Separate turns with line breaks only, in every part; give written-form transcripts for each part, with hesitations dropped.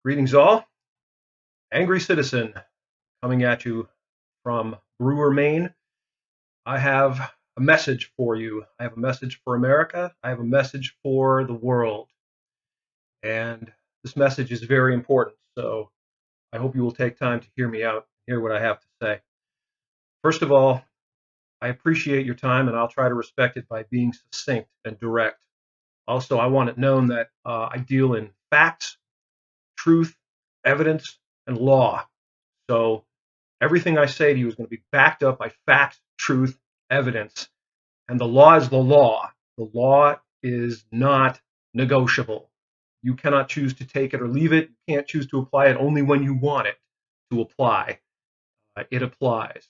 Greetings all. Angry citizen coming at you from Brewer, Maine. I have a message for you. I have a message for America. I have a message for the world. And this message is very important. So I hope you will take time to hear me out, hear what I have to say. First of all, I appreciate your time and I'll try to respect it by being succinct and direct. Also, I want it known that I deal in facts, truth, evidence, and law. So everything I say to you is going to be backed up by fact, truth, evidence. And the law is the law. The law is not negotiable. You cannot choose to take it or leave it. You can't choose to apply it only when you want it to apply. It applies.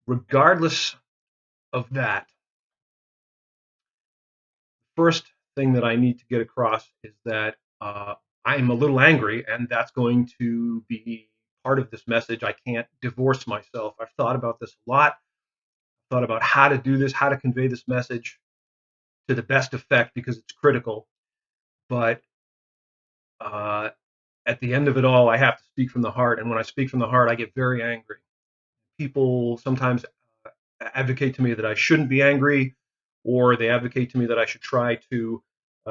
Regardless of that, first thing that I need to get across is that I'm a little angry, and that's going to be part of this message. I can't divorce myself. I've thought about this a lot. Thought about how to do this, how to convey this message to the best effect because it's critical. But uh, at the end of it all, I have to speak from the heart. And when I speak from the heart, I get very angry. People sometimes advocate to me that I shouldn't be angry, or they advocate to me that I should try to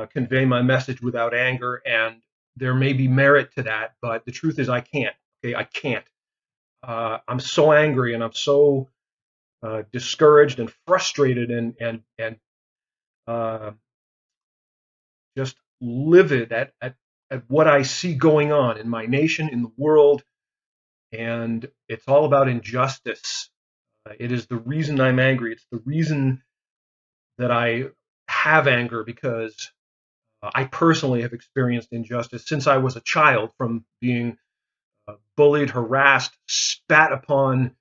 convey my message without anger. And there may be merit to that, but the truth is, I can't. Okay, I can't. I'm so angry and I'm so discouraged and frustrated and uh, just livid at what I see going on in my nation, in the world, and it's all about injustice. It is the reason I'm angry. It's the reason that I have anger because I personally have experienced injustice since I was a child, from being bullied, harassed, spat upon,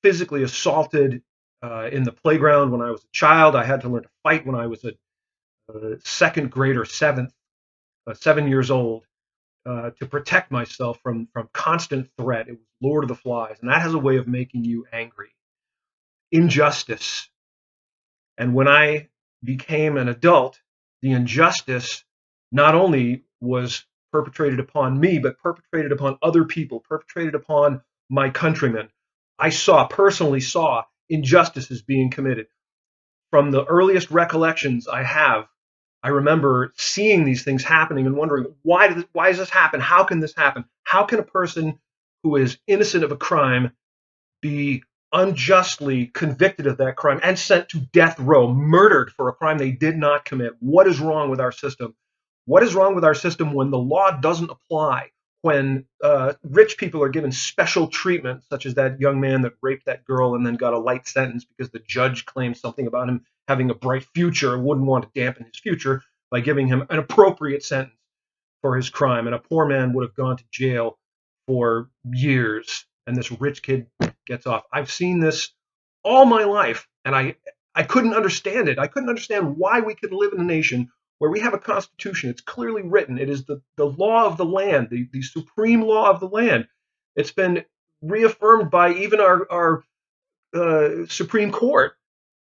physically assaulted in the playground when I was a child. I had to learn to fight when I was a second grade or 7 years old. To protect myself from constant threat. It was Lord of the Flies, and that has a way of making you angry. Injustice. And when I became an adult, the injustice not only was perpetrated upon me, but perpetrated upon other people, perpetrated upon my countrymen. I personally saw injustices being committed. From the earliest recollections I have, I remember seeing these things happening and wondering, why does this happen? How can this happen? How can a person who is innocent of a crime be unjustly convicted of that crime and sent to death row, murdered for a crime they did not commit? What is wrong with our system? What is wrong with our system when the law doesn't apply? When rich people are given special treatment, such as that young man that raped that girl and then got a light sentence because the judge claimed something about him having a bright future and wouldn't want to dampen his future by giving him an appropriate sentence for his crime. And a poor man would have gone to jail for years, and this rich kid gets off. I've seen this all my life, and I couldn't understand it. I couldn't understand why we could live in a nation where we have a constitution. It's clearly written. It is the law of the land, the supreme law of the land. It's been reaffirmed by even our Supreme Court,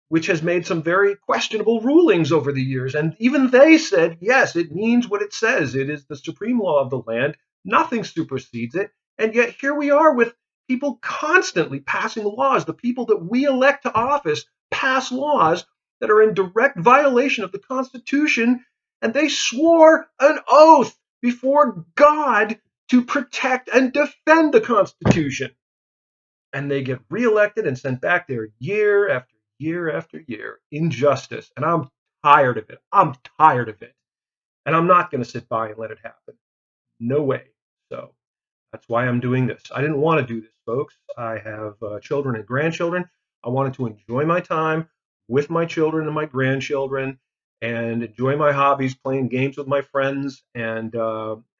which has made some very questionable rulings over the years. And even they said, yes, it means what it says. It is the supreme law of the land. Nothing supersedes it. And yet here we are with people constantly passing laws. The people that we elect to office pass laws that are in direct violation of the Constitution. And they swore an oath before God to protect and defend the Constitution. And they get reelected and sent back there year after year after year. Injustice. And I'm tired of it. I'm tired of it. And I'm not going to sit by and let it happen. No way. So that's why I'm doing this. I didn't want to do this, folks. I have children and grandchildren. I wanted to enjoy my time with my children and my grandchildren and enjoy my hobbies, playing games with my friends and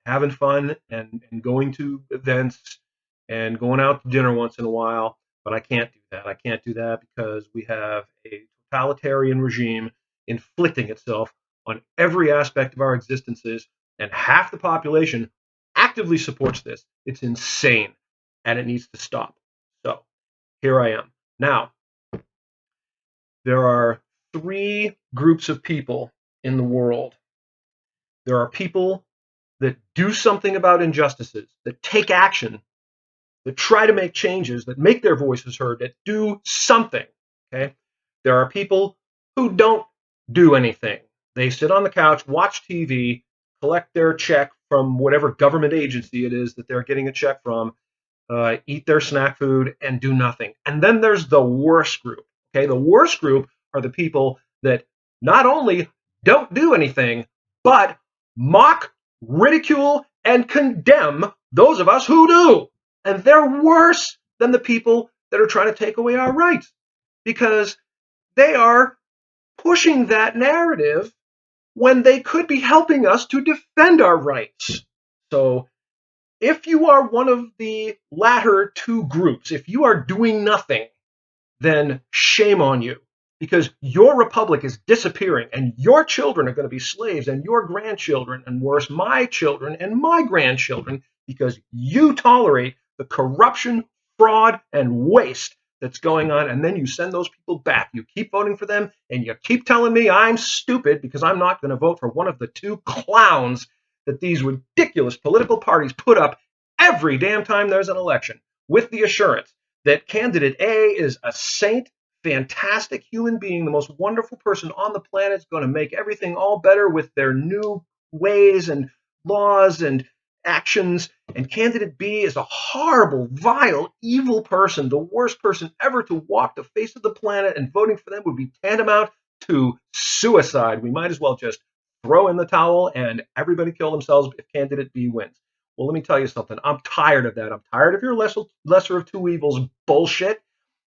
having fun and going to events and going out to dinner once in a while. But I can't do that. I can't do that because we have a totalitarian regime inflicting itself on every aspect of our existences, and half the population actively supports this. It's insane, and it needs to stop. So here I am. Now, there are three groups of people in the world. There are people that do something about injustices, that take action, that try to make changes, that make their voices heard, that do something. Okay, there are people who don't do anything. They sit on the couch, watch TV, collect their check from whatever government agency it is that they're getting a check from, eat their snack food, and do nothing. And then there's the worst group. Okay, the worst group are the people that not only don't do anything, but mock, ridicule, and condemn those of us who do. And they're worse than the people that are trying to take away our rights because they are pushing that narrative when they could be helping us to defend our rights. So if you are one of the latter two groups, if you are doing nothing, then shame on you because your republic is disappearing and your children are going to be slaves and your grandchildren and worse, my children and my grandchildren because you tolerate the corruption, fraud, and waste that's going on. And then you send those people back. You keep voting for them and you keep telling me I'm stupid because I'm not going to vote for one of the two clowns that these ridiculous political parties put up every damn time there's an election with the assurance that candidate A is a saint, fantastic human being, the most wonderful person on the planet, is going to make everything all better with their new ways and laws and actions. And candidate B is a horrible, vile, evil person, the worst person ever to walk the face of the planet, and voting for them would be tantamount to suicide. We might as well just throw in the towel and everybody kill themselves if candidate B wins. Well, let me tell you something. I'm tired of that. I'm tired of your lesser of two evils bullshit.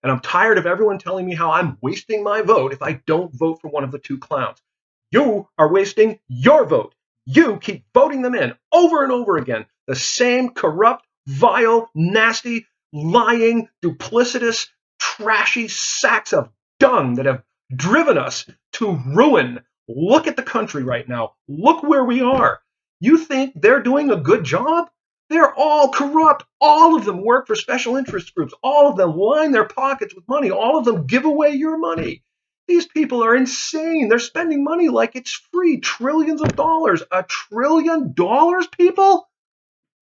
And I'm tired of everyone telling me how I'm wasting my vote if I don't vote for one of the two clowns. You are wasting your vote. You keep voting them in over and over again. The same corrupt, vile, nasty, lying, duplicitous, trashy sacks of dung that have driven us to ruin. Look at the country right now. Look where we are. You think they're doing a good job? They're all corrupt. All of them work for special interest groups. All of them line their pockets with money. All of them give away your money. These people are insane. They're spending money like it's free. Trillions of dollars. $1 trillion, people?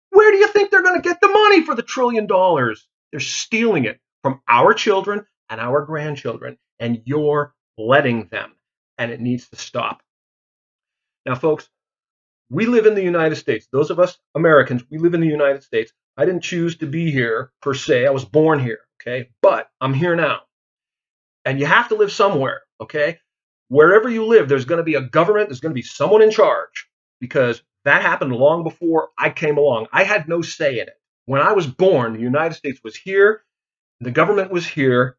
Where do you think they're going to get the money for the $1 trillion? They're stealing it from our children and our grandchildren, and you're letting them. And it needs to stop. Now, folks, we live in the United States. Those of us Americans, we live in the United States. I didn't choose to be here per se. I was born here, okay? But I'm here now. And you have to live somewhere, okay? Wherever you live, there's going to be a government, there's going to be someone in charge because that happened long before I came along. I had no say in it. When I was born, the United States was here, the government was here,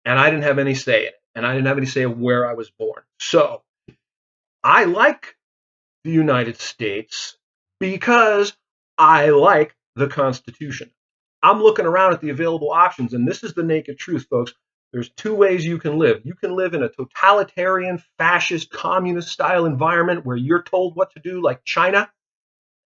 and I didn't have any say in it. And I didn't have any say of where I was born. So I like the United States because I like the Constitution. I'm looking around at the available options, and this is the naked truth, folks. There's two ways you can live. You can live in a totalitarian, fascist, communist style environment where you're told what to do, like China,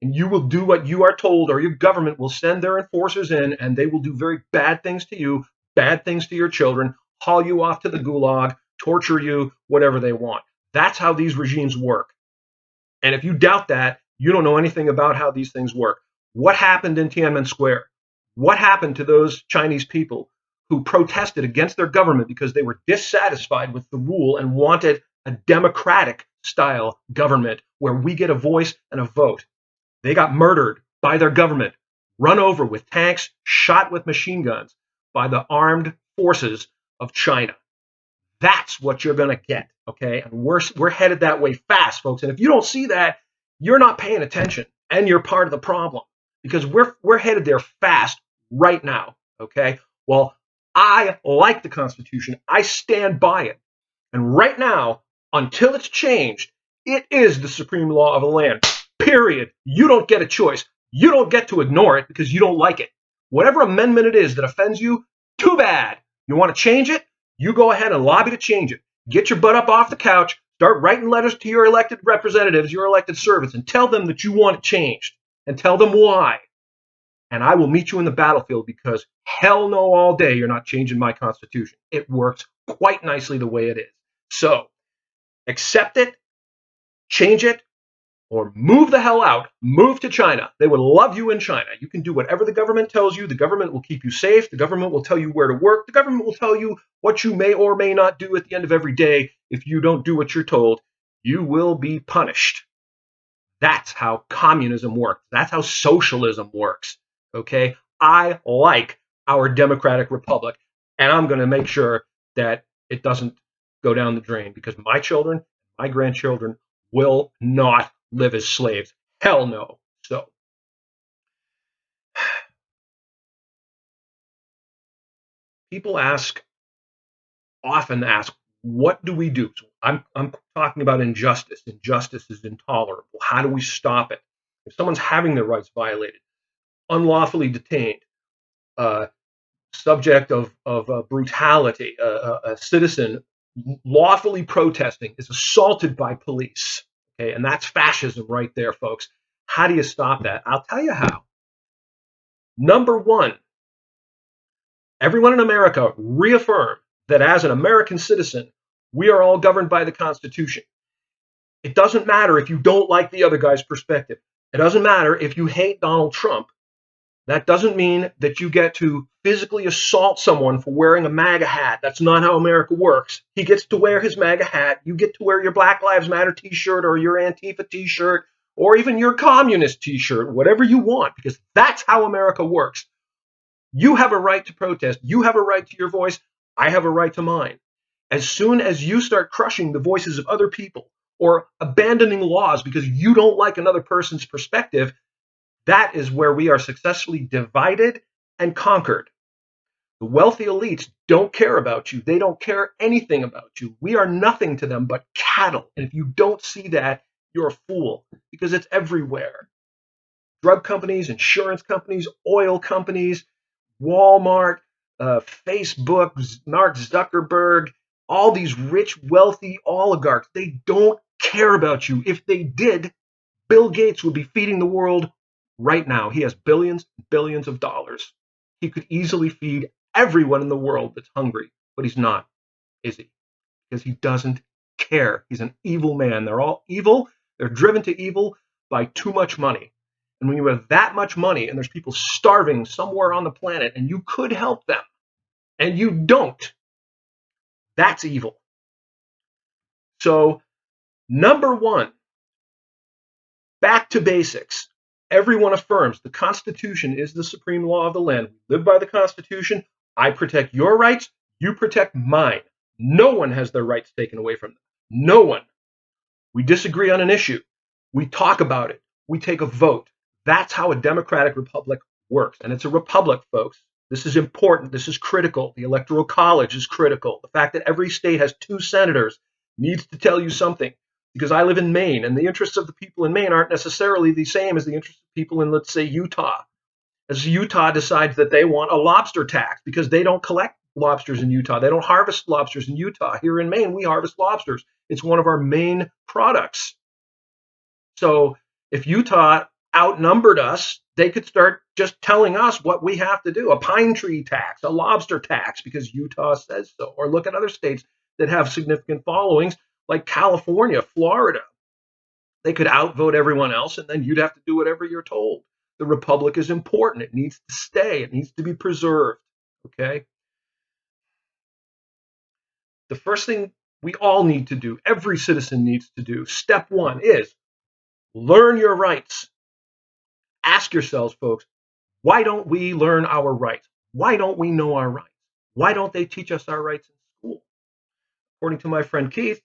and you will do what you are told, or your government will send their enforcers in, and they will do very bad things to you, bad things to your children, haul you off to the gulag, torture you, whatever they want. That's how these regimes work. And if you doubt that, you don't know anything about how these things work. What happened in Tiananmen Square? What happened to those Chinese people who protested against their government because they were dissatisfied with the rule and wanted a democratic style government where we get a voice and a vote? They got murdered by their government, run over with tanks, shot with machine guns by the armed forces of China. That's what you're going to get, okay? And we're headed that way fast, folks. And if you don't see that, you're not paying attention, and you're part of the problem because we're headed there fast right now, okay? Well, I like the Constitution. I stand by it. And right now, until it's changed, it is the supreme law of the land. Period. You don't get a choice. You don't get to ignore it because you don't like it. Whatever amendment it is that offends you, too bad. You want to change it? You go ahead and lobby to change it. Get your butt up off the couch, start writing letters to your elected representatives, your elected servants, and tell them that you want it changed. And tell them why. And I will meet you in the battlefield because hell no all day you're not changing my Constitution. It works quite nicely the way it is. So accept it, change it, or move the hell out, move to China. They would love you in China. You can do whatever the government tells you. The government will keep you safe. The government will tell you where to work. The government will tell you what you may or may not do at the end of every day. If you don't do what you're told, you will be punished. That's how communism works. That's how socialism works. Okay? I like our democratic republic, and I'm going to make sure that it doesn't go down the drain because my children, my grandchildren will not live as slaves. Hell no. So people often ask, what do we do? So I'm talking about injustice. Injustice is intolerable. How do we stop it? If someone's having their rights violated, unlawfully detained, uh, subject of brutality, a citizen lawfully protesting is assaulted by police. Okay, and that's fascism right there, folks. How do you stop that? I'll tell you how. Number one, everyone in America reaffirm that as an American citizen, we are all governed by the Constitution. It doesn't matter if you don't like the other guy's perspective. It doesn't matter if you hate Donald Trump. That doesn't mean that you get to physically assault someone for wearing a MAGA hat. That's not how America works. He gets to wear his MAGA hat. You get to wear your Black Lives Matter t-shirt or your Antifa t-shirt or even your communist t-shirt, whatever you want, because that's how America works. You have a right to protest. You have a right to your voice. I have a right to mine. As soon as you start crushing the voices of other people or abandoning laws because you don't like another person's perspective, that is where we are successfully divided and conquered. The wealthy elites don't care about you. They don't care anything about you. We are nothing to them but cattle. And if you don't see that, you're a fool because it's everywhere. Drug companies, insurance companies, oil companies, Walmart, Facebook, Mark Zuckerberg, all these rich, wealthy oligarchs, they don't care about you. If they did, Bill Gates would be feeding the world right now. He has billions and billions of dollars. He could easily feed everyone in the world that's hungry, but he's not, is he? Because he doesn't care. He's an evil man. They're all evil. They're driven to evil by too much money. And when you have that much money and there's people starving somewhere on the planet and you could help them and you don't, that's evil. So, number one, back to basics. Everyone affirms the Constitution is the supreme law of the land. We live by the Constitution. I protect your rights. You protect mine. No one has their rights taken away from them. No one. We disagree on an issue. We talk about it. We take a vote. That's how a democratic republic works. And it's a republic, folks. This is important. This is critical. The Electoral College is critical. The fact that every state has 2 senators needs to tell you something. Because I live in Maine, and the interests of the people in Maine aren't necessarily the same as the interests of people in, let's say, Utah. As Utah decides that they want a lobster tax because they don't collect lobsters in Utah. They don't harvest lobsters in Utah. Here in Maine, we harvest lobsters. It's one of our main products. So if Utah outnumbered us, they could start just telling us what we have to do, a pine tree tax, a lobster tax, because Utah says so. Or look at other states that have significant followings, like California, Florida. They could outvote everyone else, and then you'd have to do whatever you're told. The republic is important. It needs to stay. It needs to be preserved. Okay? The first thing we all need to do, every citizen needs to do, step one is learn your rights. Ask yourselves, folks, why don't we learn our rights? Why don't we know our rights? Why don't they teach us our rights in school? According to my friend Keith,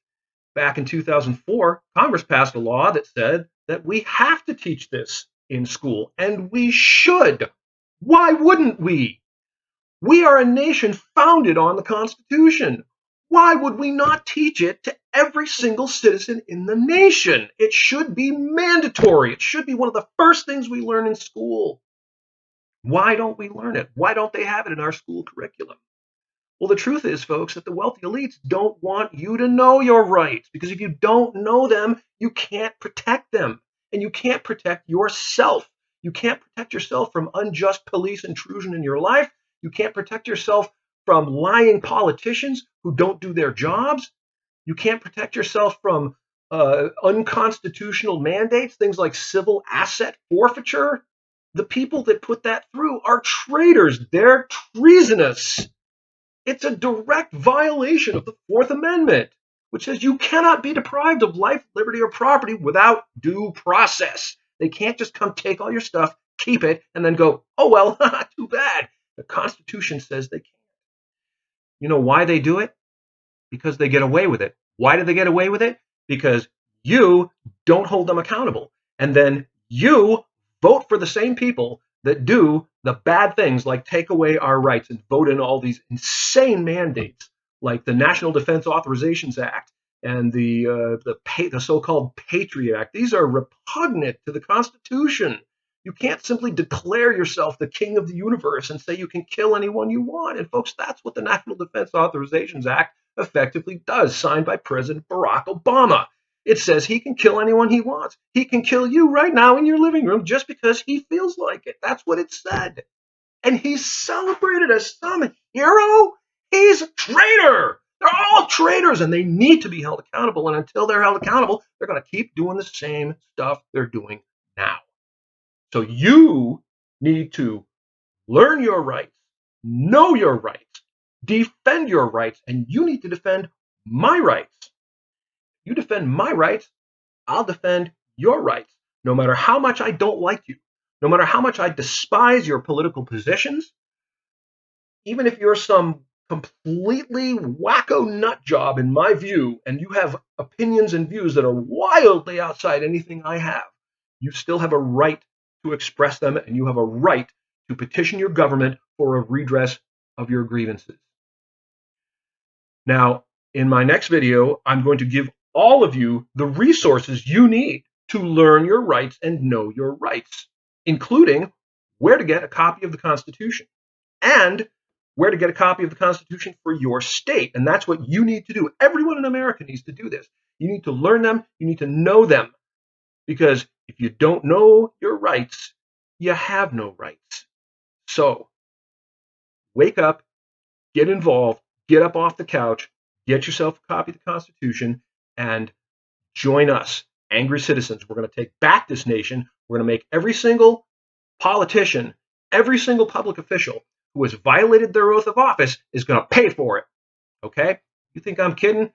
back in 2004, Congress passed a law that said that we have to teach this in school, and we should. Why wouldn't we? We are a nation founded on the Constitution. Why would we not teach it to every single citizen in the nation? It should be mandatory. It should be one of the first things we learn in school. Why don't we learn it? Why don't they have it in our school curriculum? Well, the truth is, folks, that the wealthy elites don't want you to know your rights, because if you don't know them, you can't protect them, and you can't protect yourself. You can't protect yourself from unjust police intrusion in your life. You can't protect yourself from lying politicians who don't do their jobs. You can't protect yourself from unconstitutional mandates, things like civil asset forfeiture, the people that put that through are traitors. They're treasonous. It's a direct violation of the Fourth Amendment, which says you cannot be deprived of life, liberty, or property without due process. They can't just come take all your stuff, keep it, and then go, oh, well, too bad. The Constitution says they can't. You know why they do it? Because they get away with it. Why do they get away with it? Because you don't hold them accountable. And then you vote for the same people that do the bad things like take away our rights and vote in all these insane mandates like the National Defense Authorizations Act and the so-called Patriot Act. These are repugnant to the Constitution. You can't simply declare yourself the king of the universe and say you can kill anyone you want. And folks, that's what the National Defense Authorizations Act effectively does, signed by President Barack Obama. It says he can kill anyone he wants. He can kill you right now in your living room just because he feels like it. That's what it said. And he's celebrated as some hero. He's a traitor. They're all traitors and they need to be held accountable. And until they're held accountable, they're going to keep doing the same stuff they're doing now. So you need to learn your rights, know your rights, defend your rights, and you need to defend my rights. You defend my rights, I'll defend your rights, no matter how much I don't like you, no matter how much I despise your political positions, even if you're some completely wacko nut job in my view, and you have opinions and views that are wildly outside anything I have, you still have a right to express them, and you have a right to petition your government for a redress of your grievances. Now, in my next video, I'm going to give all of you the resources you need to learn your rights and know your rights, including where to get a copy of the Constitution and where to get a copy of the Constitution for your state. And that's what you need to do. Everyone in America needs to do this. You need to learn them. You need to know them. Because if you don't know your rights, you have no rights. So wake up, get involved, get up off the couch, get yourself a copy of the Constitution, and join us, angry citizens. We're going to take back this nation. We're going to make every single politician, every single public official who has violated their oath of office is going to pay for it. Okay? You think I'm kidding?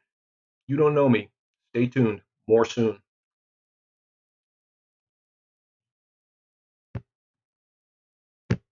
You don't know me. Stay tuned. More soon.